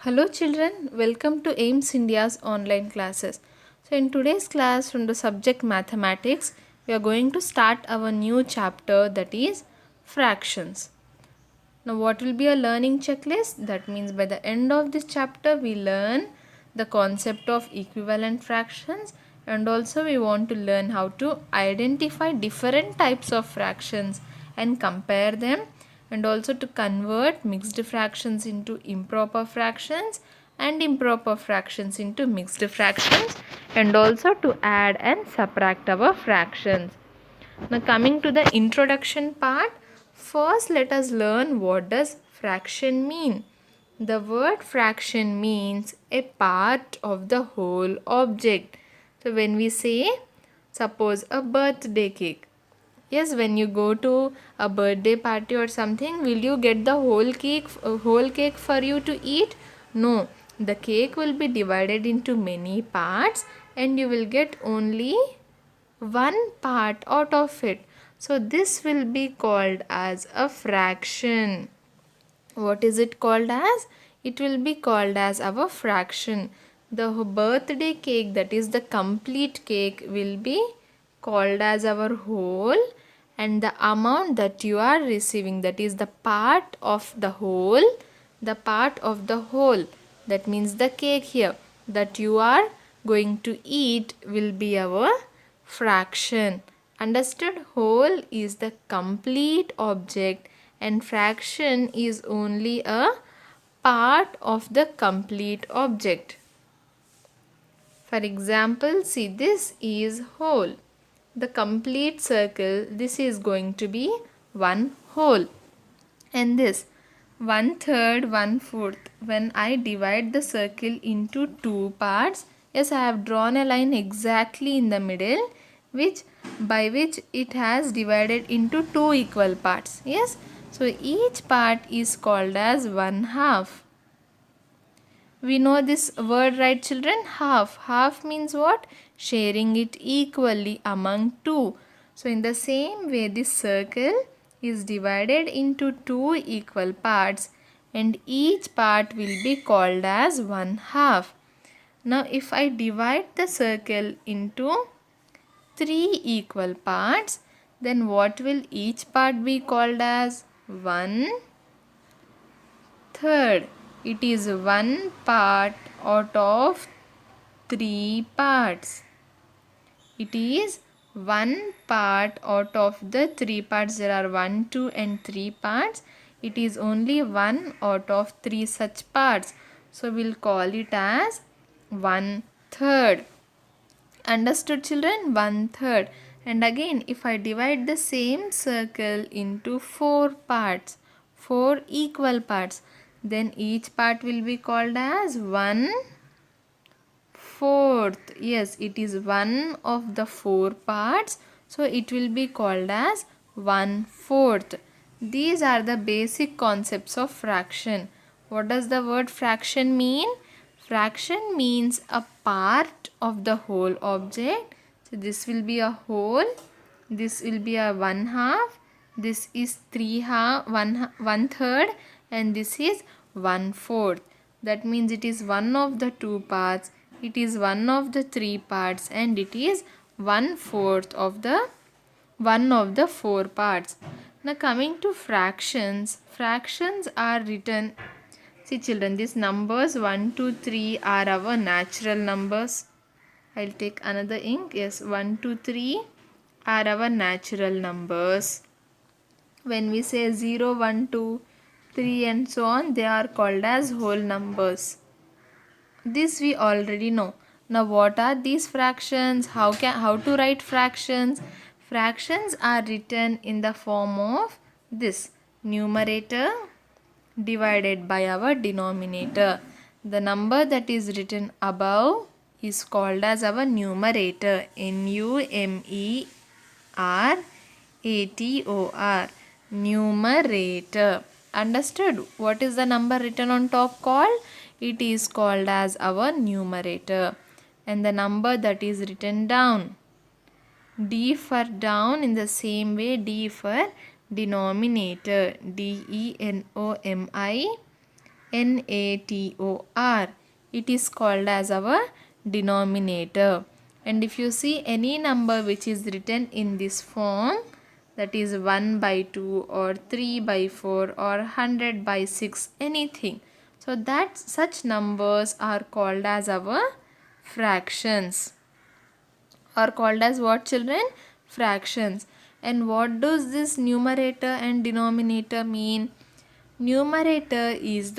Hello children, welcome to AIMS India's online classes. So in today's class from the subject mathematics, we are going to start our new chapter, that is fractions. Now what will be a learning checklist? That means by the end of this chapter we learn the concept of equivalent fractions, and also we want to learn how to identify different types of fractions and compare them, and also to convert mixed fractions into improper fractions and improper fractions into mixed fractions, and also to add and subtract our fractions. Now coming to the introduction part, first let us learn what does fraction mean. The word fraction means a part of the whole object. So when we say, suppose a birthday cake. Yes, when you go to a birthday party or something, will you get the whole cake for you to eat? No, the cake will be divided into many parts and you will get only one part out of it. So this will be called as a fraction. What is it called as? It will be called as our fraction. The birthday cake, that is the complete cake, will be called as our whole, and the amount that you are receiving, that is the part of the whole, that means the cake here that you are going to eat will be our fraction. Understood? Whole is the complete object and fraction is only a part of the complete object. For example, see, this is whole. The complete circle, this is going to be one whole. And this 1/3, 1/4. When I divide the circle into two parts, yes, I have drawn a line exactly in the middle, by which it has divided into two equal parts. Yes, so each part is called as 1/2. We know this word, right children? Half. Half means what? Sharing it equally among two. So in the same way, this circle is divided into two equal parts and each part will be called as 1/2. Now if I divide the circle into three equal parts, then what will each part be called as? 1/3. It is one part out of three parts. It is one part out of the three parts. There are 1, 2 and 3 parts. It is only one out of three such parts. So we'll call it as 1/3. Understood children? 1/3. And again, if I divide the same circle into four parts, four equal parts, then each part will be called as 1/4. Yes, it is one of the four parts, so it will be called as 1/4. These are the basic concepts of fraction. What does the word fraction mean? Fraction means a part of the whole object. So this will be a whole, this will be a 1/2, this is 1/3, and this is 1/4. That means it is one of the two parts, it is one of the three parts, and it is 1/4 of the four parts. Now coming to fractions, fractions are written. See children, these numbers 1, 2, 3 are our natural numbers. I'll take another ink. Yes, 1, 2, 3 are our natural numbers. When we say 0, 1, 2, 3 and so on, they are called as whole numbers. This we already know. Now what are these fractions? How to write fractions? Fractions are written in the form of this numerator divided by our denominator. The number that is written above is called as our numerator. Numerator. Numerator. Understood? What is the number written on top called? It is called as our numerator. And the number that is written down, D for down, in the same way D for denominator, DENOMI, Nator. It is called as our denominator. And if you see any number which is written in this form, that is 1 by 2 or 3 by 4 or 100 by 6, anything. So that such numbers are called as our fractions. Are called as what, children? Fractions. And what does this numerator and denominator mean? Numerator is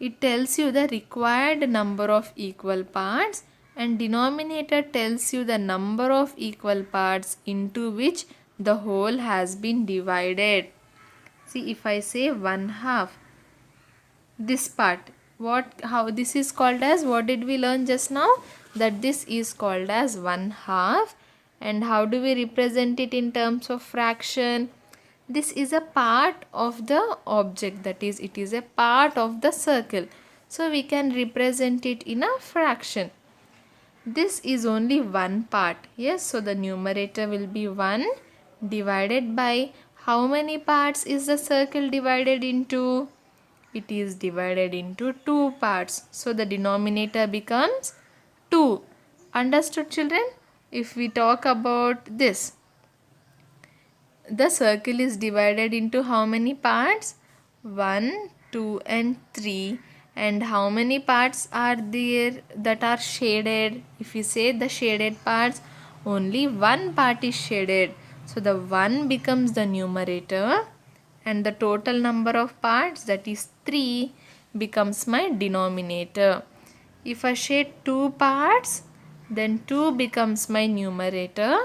it tells you the required number of equal parts, and denominator tells you the number of equal parts into which the whole has been divided. See, if I say 1/2, this part, how this is called as, what did we learn just now? That this is called as 1/2. And how do we represent it in terms of fraction? This is a part of the object, that is, it is a part of the circle. So we can represent it in a fraction. This is only one part. Yes, so the numerator will be 1 divided by how many parts is the circle divided into? It is divided into 2 parts. So the denominator becomes 2. Understood, children? If we talk about this, the circle is divided into how many parts? 1, 2 and 3. And how many parts are there that are shaded? If we say the shaded parts, only one part is shaded. So the 1 becomes the numerator, and the total number of parts, that is 3, becomes my denominator. If I shade 2 parts, then 2 becomes my numerator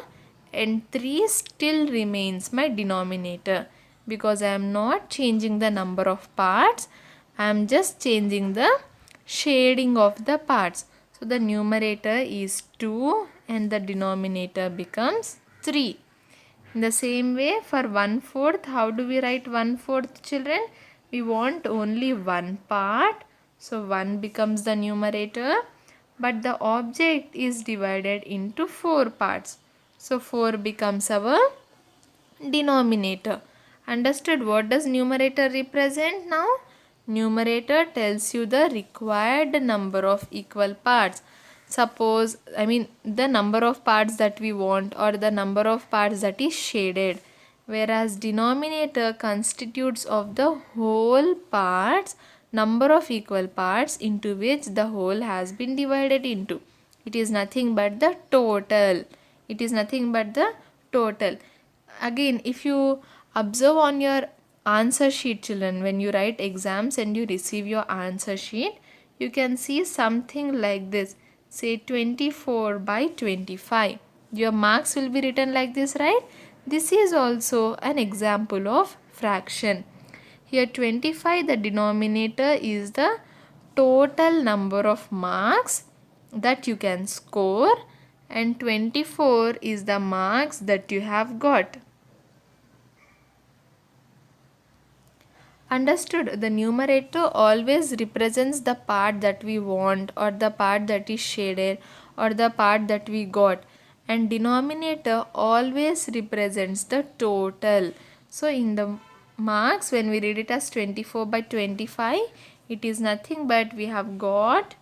and 3 still remains my denominator, because I am not changing the number of parts, I am just changing the shading of the parts. So the numerator is 2 and the denominator becomes 3. In the same way, for 1/4, how do we write 1/4, children? We want only one part, so 1 becomes the numerator, but the object is divided into 4 parts. So 4 becomes our denominator. Understood? What does numerator represent now? Numerator tells you the required number of equal parts. Suppose, the number of parts that we want, or the number of parts that is shaded. Whereas denominator constitutes of the whole parts, number of equal parts into which the whole has been divided into. It is nothing but the total. It is nothing but the total. Again, if you observe on your answer sheet, children, when you write exams and you receive your answer sheet, you can see something like this. Say 24 by 25. Your marks will be written like this, right? This is also an example of fraction. Here 25, the denominator, is the total number of marks that you can score, and 24 is the marks that you have got. Understood? The numerator always represents the part that we want, or the part that is shaded, or the part that we got, and denominator always represents the total. So in the marks, when we read it as 24 by 25, it is nothing but we have got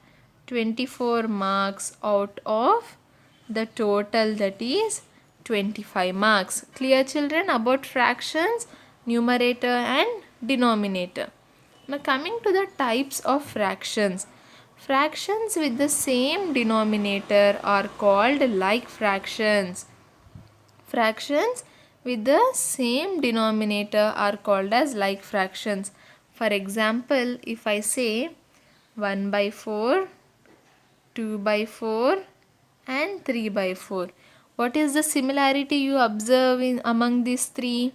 24 marks out of the total, that is 25 marks. Clear, children, about fractions, numerator and denominator. Now coming to the types of fractions. Fractions with the same denominator are called like fractions. Fractions with the same denominator are called as like fractions. For example, if I say 1 by 4, 2 by 4 and 3 by 4. What is the similarity you observe among these three?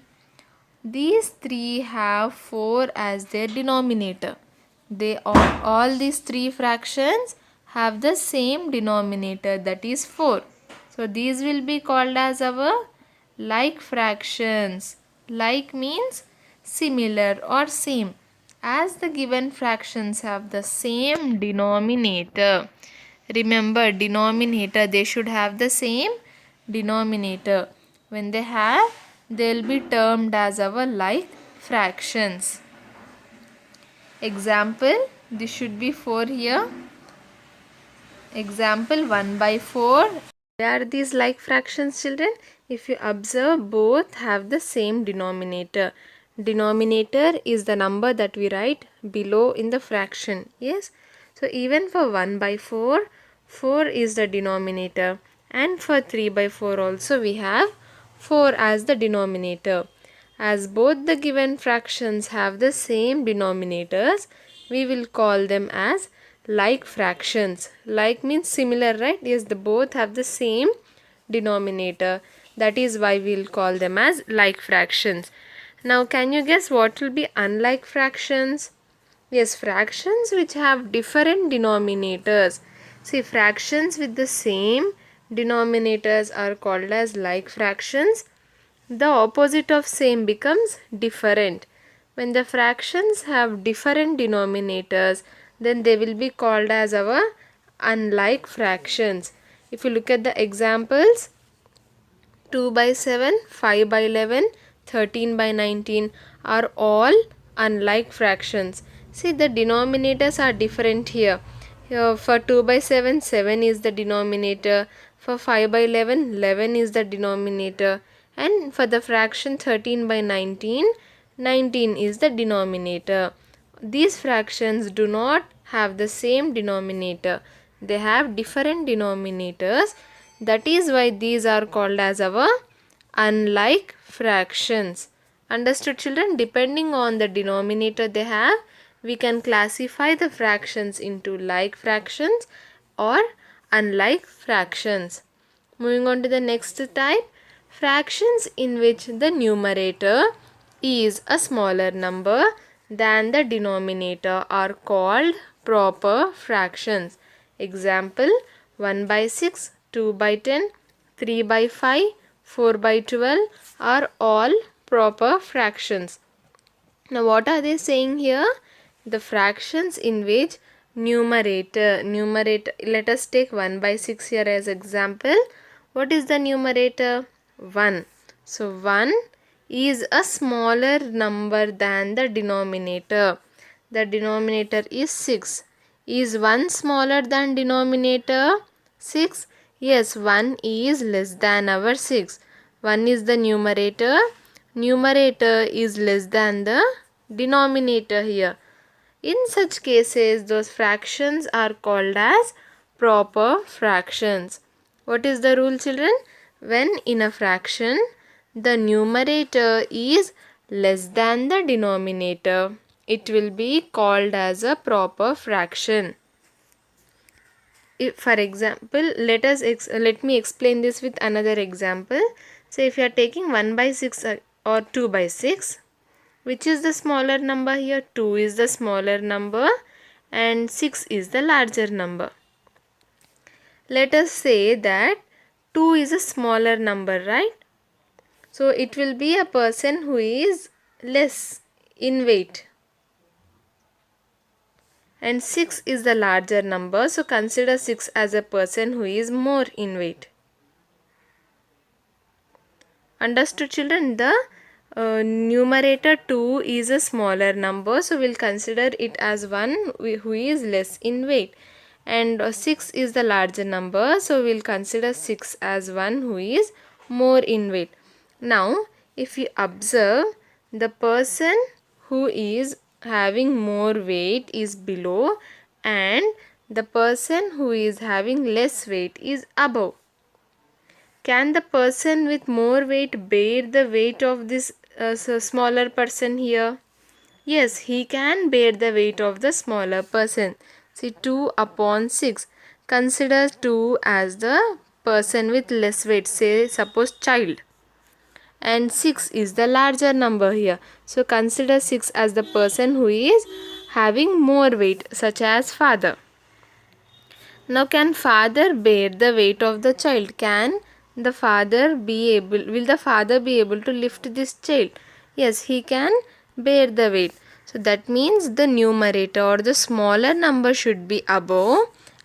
These three have 4 as their denominator. All these three fractions have the same denominator, that is 4. So these will be called as our like fractions. Like means similar or same. As the given fractions have the same denominator. Remember, denominator, they should have the same denominator. When they have, they will be termed as our like fractions. Example, this should be 4 here. Example 1 by 4. Why are these like fractions, children? If you observe, both have the same denominator. Denominator is the number that we write below in the fraction. Yes. So even for 1 by 4, 4 is the denominator. And for 3 by 4 also we have 4 as the denominator. As both the given fractions have the same denominators, we will call them as like fractions. Like means similar, right? Yes, the both have the same denominator. That is why we will call them as like fractions. Now can you guess what will be unlike fractions? Yes, fractions which have different denominators. See, fractions with the same denominators are called as like fractions. The opposite of same becomes different. When the fractions have different denominators, then they will be called as our unlike fractions. If you look at the examples, 2 by 7, 5 by 11, 13 by 19 are all unlike fractions. See, the denominators are different here. Here for 2 by 7, 7 is the denominator. For 5 by 11, 11 is the denominator. And for the fraction 13 by 19, 19 is the denominator. These fractions do not have the same denominator. They have different denominators. That is why these are called as our unlike fractions. Understood, children? Depending on the denominator they have, we can classify the fractions into like fractions or unlike fractions. Moving on to the next type, fractions in which the numerator is a smaller number than the denominator are called proper fractions. Example, 1 by 6, 2 by 10, 3 by 5, 4 by 12 are all proper fractions. Now what are they saying here? The fractions in which numerator, let us take 1 by 6 here as example. What is the numerator? 1. So 1 is a smaller number than the denominator. The denominator is 6. Is 1 smaller than denominator? 6. Yes, 1 is less than our 6. 1 is the numerator. Numerator is less than the denominator here. In such cases, those fractions are called as proper fractions. What is the rule, children? When in a fraction, the numerator is less than the denominator, it will be called as a proper fraction. If, for example, let me explain this with another example. So if you are taking 1 by 6 or 2 by 6, which is the smaller number here? 2 is the smaller number and 6 is the larger number. Let us say that 2 is a smaller number, right? So it will be a person who is less in weight. And 6 is the larger number, so consider 6 as a person who is more in weight. Understood, children? The numerator 2 is a smaller number, so we'll consider it as one who is less in weight. And 6 is the larger number, so we'll consider 6 as one who is more in weight. Now, if you observe, the person who is having more weight is below and the person who is having less weight is above. Can the person with more weight bear the weight of this smaller person here? Yes, he can bear the weight of the smaller person. See, 2 upon 6. Consider 2 as the person with less weight, say suppose child. And 6 is the larger number here. So consider 6 as the person who is having more weight, such as father. Now can father bear the weight of the child? Will the father be able to lift this child? Yes, he can bear the weight. So that means the numerator or the smaller number should be above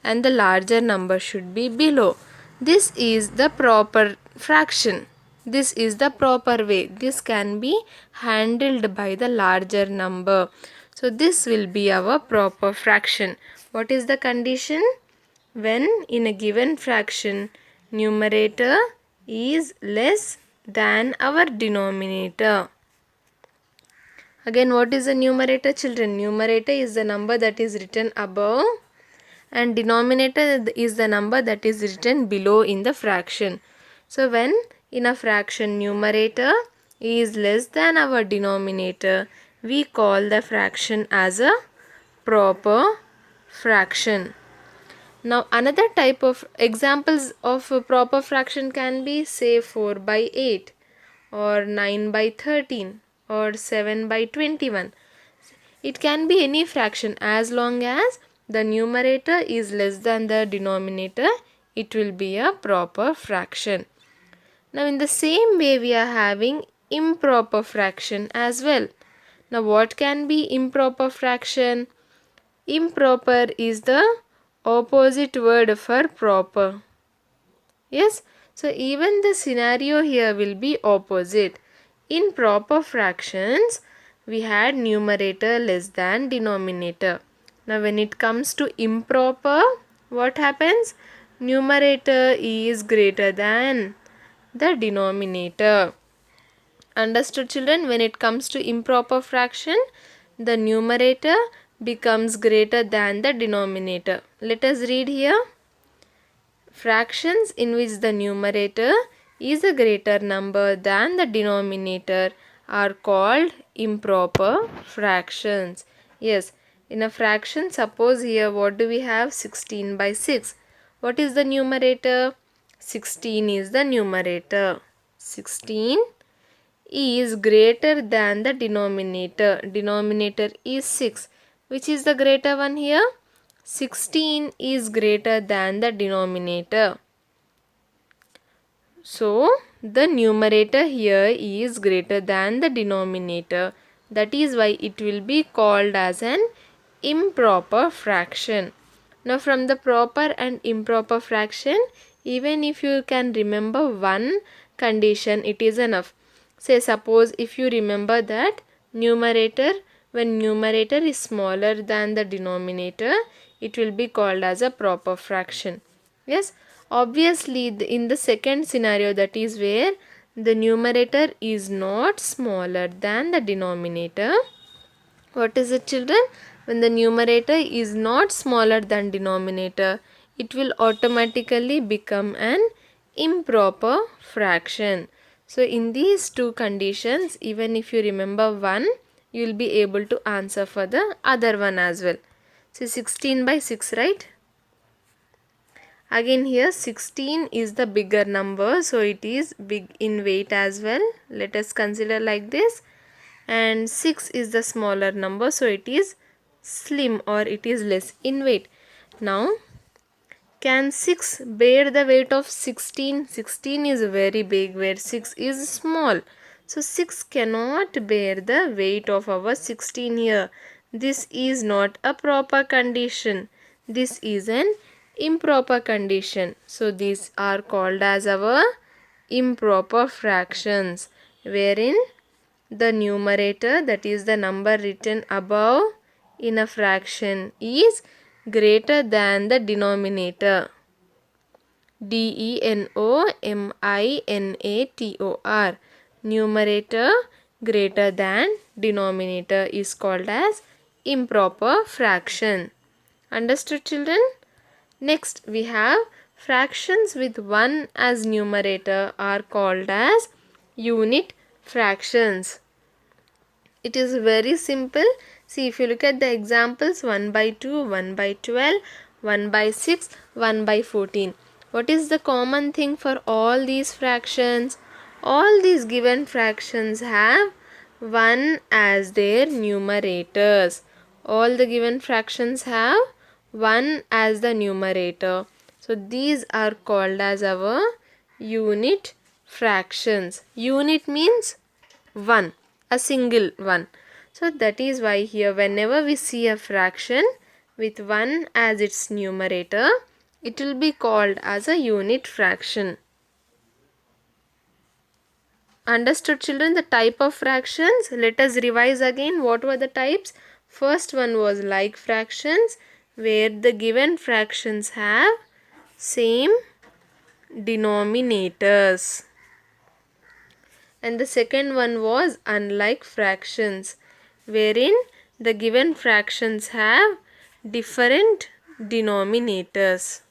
and the larger number should be below. This is the proper fraction. This is the proper way. This can be handled by the larger number. So this will be our proper fraction. What is the condition? When in a given fraction numerator is less than our denominator. Again, what is the numerator, children? Numerator is the number that is written above and denominator is the number that is written below in the fraction. So when in a fraction numerator is less than our denominator, we call the fraction as a proper fraction. Now another type of examples of a proper fraction can be, say, 4 by 8 or 9 by 13 or 7 by 21. It can be any fraction as long as the numerator is less than the denominator, it will be a proper fraction. Now in the same way we are having improper fraction as well. Now what can be improper fraction? Improper is the opposite word for proper. Yes, so even the scenario here will be opposite. In proper fractions, we had numerator less than denominator. Now when it comes to improper, what happens? Numerator is greater than the denominator. Understood, children? When it comes to improper fraction, the numerator becomes greater than the denominator. Let us read here. Fractions in which the numerator is a greater number than the denominator are called improper fractions. Yes, in a fraction, suppose here what do we have? 16 by 6. What is the numerator? 16 is the numerator. 16 is greater than the denominator. Denominator is 6. Which is the greater one here? 16 is greater than the denominator. So, the numerator here is greater than the denominator. That is why it will be called as an improper fraction. Now, from the proper and improper fraction, even if you can remember one condition, it is enough. Say, suppose if you remember that numerator, when numerator is smaller than the denominator, it will be called as a proper fraction. Yes, obviously in the second scenario, that is where the numerator is not smaller than the denominator. What is it, children? When the numerator is not smaller than denominator, it will automatically become an improper fraction. So in these two conditions, even if you remember one, you will be able to answer for the other one as well. So 16 by 6, right? Again here 16 is the bigger number, so it is big in weight as well. Let us consider like this. And 6 is the smaller number, so it is slim or it is less in weight. Now can 6 bear the weight of 16? 16 is very big where 6 is small. So 6 cannot bear the weight of our 16 here. This is not a proper condition. This is an improper condition. So these are called as our improper fractions, wherein the numerator, that is the number written above in a fraction, is greater than the denominator. denominator. Numerator greater than denominator is called as improper fraction. Understood, children? Next we have fractions with 1 as numerator are called as unit fractions. It is very simple. See, if you look at the examples, 1 by 2, 1 by 12, 1 by 6, 1 by 14. What is the common thing for all these fractions? All these given fractions have 1 as their numerators. All the given fractions have 1 as the numerator. So these are called as our unit fractions. Unit means 1. A single one. So that is why here whenever we see a fraction with 1 as its numerator, it will be called as a unit fraction. Understood, children, the type of fractions? Let us revise again. What were the types? First one was like fractions, where the given fractions have same denominators. And the second one was unlike fractions, wherein the given fractions have different denominators.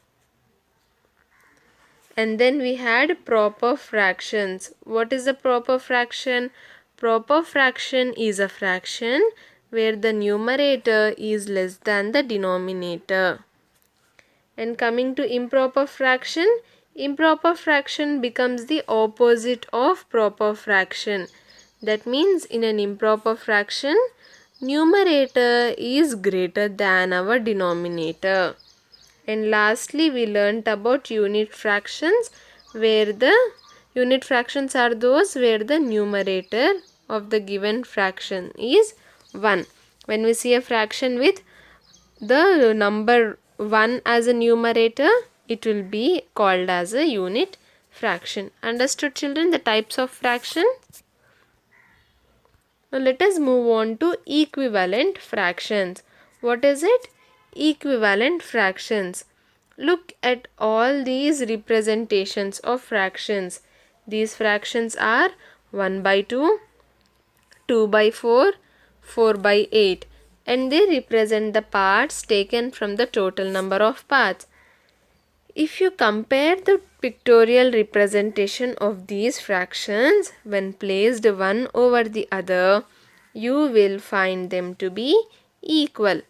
And then we had proper fractions. What is a proper fraction? Proper fraction is a fraction where the numerator is less than the denominator. And coming to improper fraction becomes the opposite of proper fraction. That means in an improper fraction, numerator is greater than our denominator. And lastly, we learnt about unit fractions, where the unit fractions are those where the numerator of the given fraction is 1. When we see a fraction with the number 1 as a numerator, it will be called as a unit fraction. Understood, children, the types of fraction? Now let us move on to equivalent fractions. What is it? Equivalent fractions. Look at all these representations of fractions. These fractions are 1 by 2, 2 by 4, 4 by 8, and they represent the parts taken from the total number of parts. If you compare the pictorial representation of these fractions when placed one over the other, you will find them to be equal.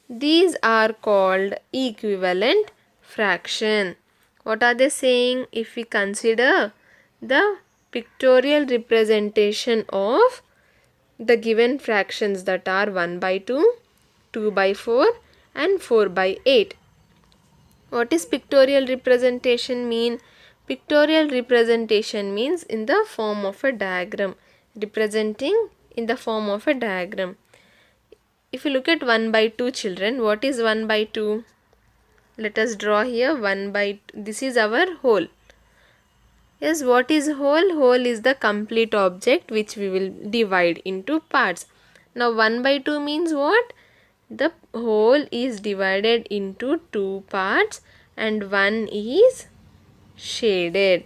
These are called equivalent fraction. What are they saying? If we consider the pictorial representation of the given fractions that are 1 by 2, 2 by 4 and 4 by 8. What is pictorial representation mean? Pictorial representation means in the form of a diagram. Representing in the form of a diagram. If you look at 1 by 2, children, what is 1 by 2? Let us draw here 1 by 2. This is our whole. Yes, what is whole? Whole is the complete object which we will divide into parts. Now 1 by 2 means what? The whole is divided into 2 parts and one is shaded.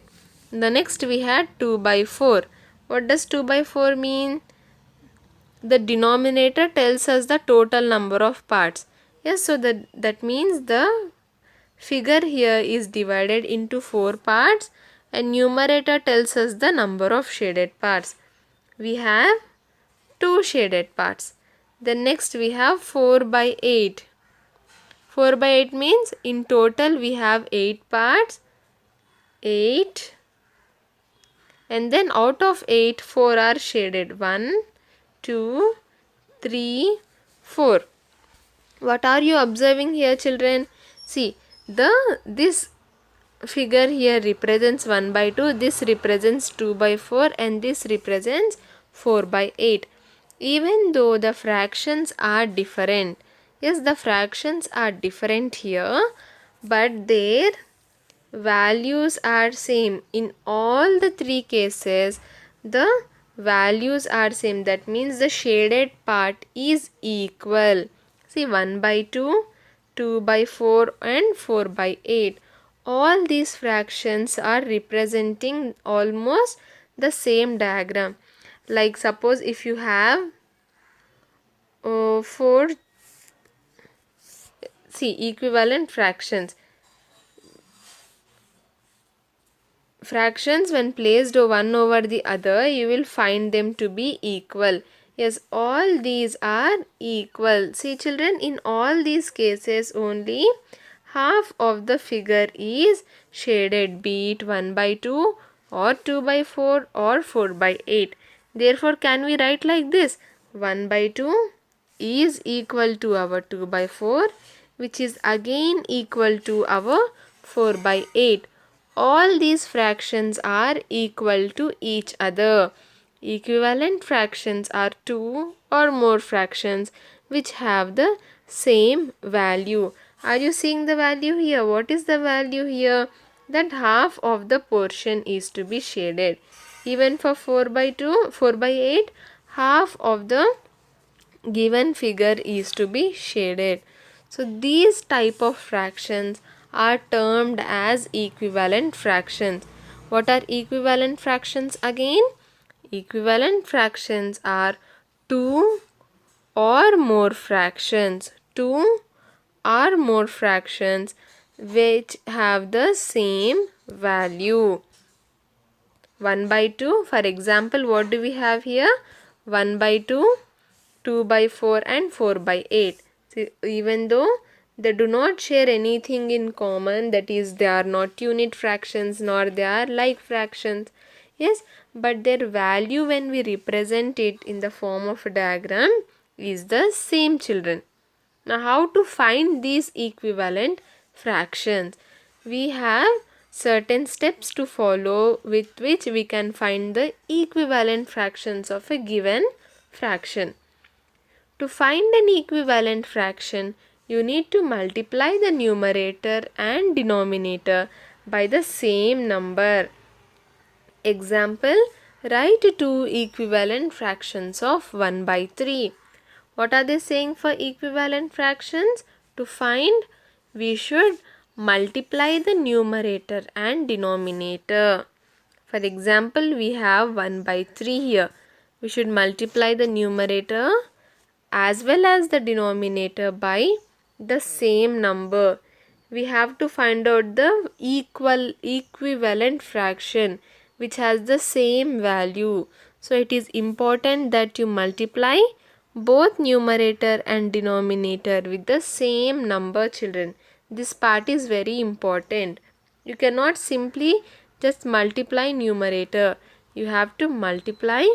The next we had 2 by 4. What does 2 by 4 mean? The denominator tells us the total number of parts. Yes, so that means the figure here is divided into 4 parts and numerator tells us the number of shaded parts. We have 2 shaded parts. Then next we have 4 by 8. 4 by 8 means in total we have 8 parts. 8. And then out of 8, 4 are shaded. 1, 2, 3, 4. What are you observing here, children? See, this figure here represents 1 by 2, this represents 2 by 4 and this represents 4 by 8. Even though the fractions are different, yes, the fractions are different here, but their values are same. In all the 3 cases, the values are same. That means the shaded part is equal. See, 1 by 2, 2 by 4 and 4 by 8. All these fractions are representing almost the same diagram. Like suppose if you have 4, see, equivalent fractions. Fractions when placed one over the other, you will find them to be equal. Yes, all these are equal. See, children, in all these cases only half of the figure is shaded, be it 1 by 2 or 2 by 4 or 4 by 8. Therefore, can we write like this? 1 by 2 is equal to our 2 by 4, which is again equal to our 4 by 8. All these fractions are equal to each other. Equivalent fractions are 2 or more fractions which have the same value. Are you seeing the value here? What is the value here? That half of the portion is to be shaded. Even for 4 by 2, 4 by 8, half of the given figure is to be shaded. So these type of fractions are termed as equivalent fractions. What are equivalent fractions again? Equivalent fractions are two or more fractions. Two or more fractions which have the same value. 1 by 2, for example, what do we have here? 1 by 2, 2 by 4 and 4 by 8. So, even though they do not share anything in common, that is they are not unit fractions nor they are like fractions, yes, but their value when we represent it in the form of a diagram is the same, children. Now how to find these equivalent fractions? We have certain steps to follow with which we can find the equivalent fractions of a given fraction. To find an equivalent fraction, you need to multiply the numerator and denominator by the same number. Example, write two equivalent fractions of 1 by 3. What are they saying for equivalent fractions? To find, we should multiply the numerator and denominator. For example, we have 1 by 3 here. We should multiply the numerator as well as the denominator by the same number. We have to find out the equivalent fraction which has the same value. So it is important that you multiply both numerator and denominator with the same number, children. This part is very important. You cannot simply just multiply numerator. You have to multiply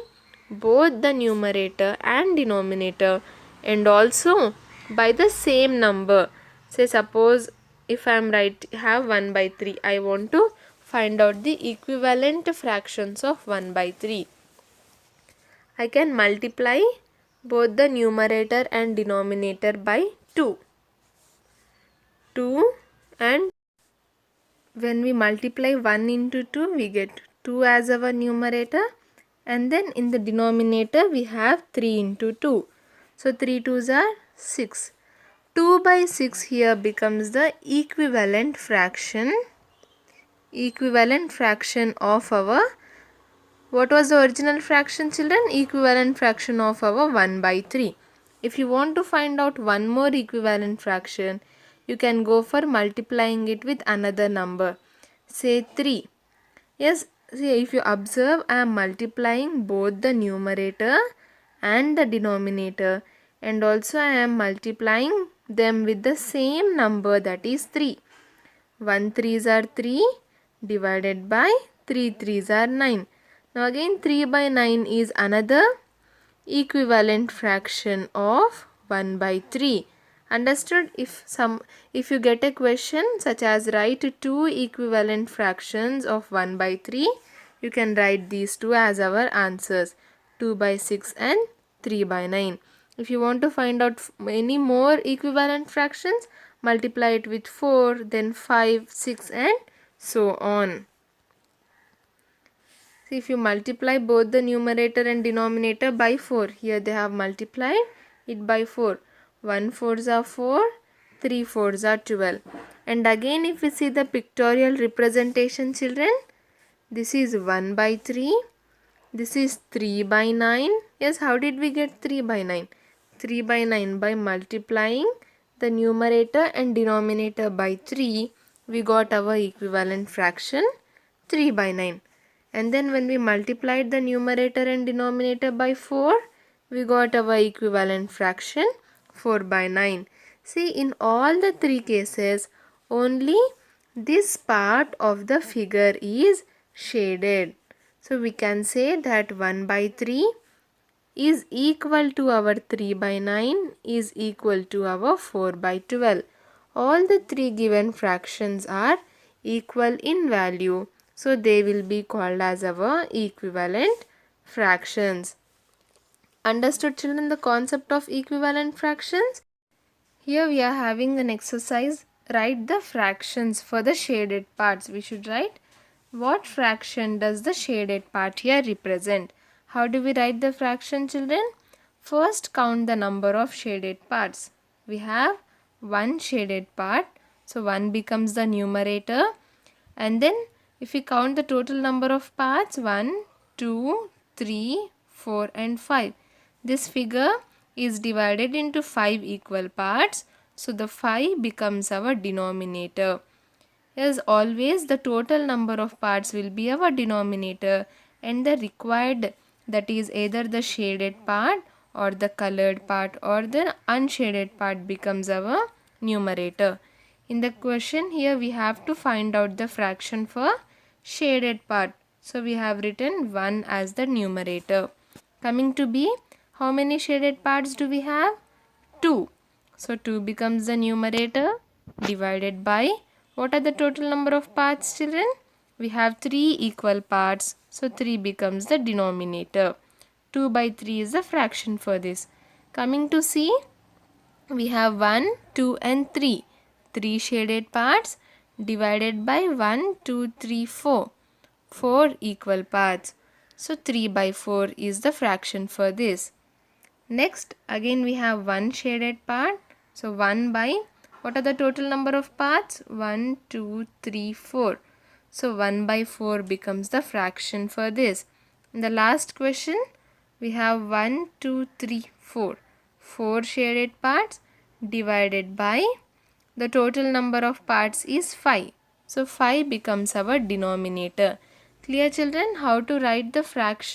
both the numerator and denominator and also by the same number. Say suppose if I am have 1 by 3, I want to find out the equivalent fractions of 1 by 3. I can multiply both the numerator and denominator by 2. 2 and when we multiply 1 into 2, we get 2 as our numerator, and then in the denominator we have 3 into 2. So 3 2s are 6. 2 by 6 here becomes the equivalent fraction of our, what was the original fraction, children? Equivalent fraction of our 1 by 3. If you want to find out one more equivalent fraction, you can go for multiplying it with another number. Say 3. Yes, see, if you observe, I am multiplying both the numerator and the denominator, and also I am multiplying them with the same number, that is 3. 1 3s are 3 divided by 3 3s are 9. Now again 3 by 9 is another equivalent fraction of 1 by 3. Understood? If you get a question such as write two equivalent fractions of 1 by 3, you can write these two as our answers, 2 by 6 and 3 by 9. If you want to find out any more equivalent fractions, multiply it with 4, then 5, 6 and so on. See, if you multiply both the numerator and denominator by 4, here they have multiplied it by 4. 1 4s are 4, 3 4s are 12. And again if we see the pictorial representation, children, this is 1 by 3, this is 3 by 9. Yes, how did we get 3 by 9? 3 by 9 by multiplying the numerator and denominator by 3, we got our equivalent fraction 3 by 9. And then when we multiplied the numerator and denominator by 4, we got our equivalent fraction 4 by 9. See, in all the three cases, only this part of the figure is shaded. So we can say that 1 by 3 is equal to our 3 by 9 is equal to our 4 by 12. All the three given fractions are equal in value, so they will be called as our equivalent fractions. Understood, children, the concept of equivalent fractions? Here we are having an exercise. Write the fractions for the shaded parts. We should write what fraction does the shaded part here represent. How do we write the fraction, children? First count the number of shaded parts. We have one shaded part, so 1 becomes the numerator, and then if we count the total number of parts, 1, 2, 3, 4 and 5. This figure is divided into 5 equal parts, so the 5 becomes our denominator. As always, the total number of parts will be our denominator, and the required, that is either the shaded part or the colored part or the unshaded part, becomes our numerator. In the question here we have to find out the fraction for shaded part. So we have written 1 as the numerator. Coming to B, how many shaded parts do we have? 2. So 2 becomes the numerator, divided by, what are the total number of parts, children? We have 3 equal parts, so 3 becomes the denominator. 2 by 3 is the fraction for this. Coming to C, we have 1, 2 and 3. 3 shaded parts divided by 1, 2, 3, 4. 4 equal parts. So 3 by 4 is the fraction for this. Next, again we have one shaded part. So 1 by, what are the total number of parts? 1, 2, 3, 4. So 1 by 4 becomes the fraction for this. In the last question, we have 1, 2, 3, 4. 4 shaded parts divided by, the total number of parts is 5. So 5 becomes our denominator. Clear, children, how to write the fraction?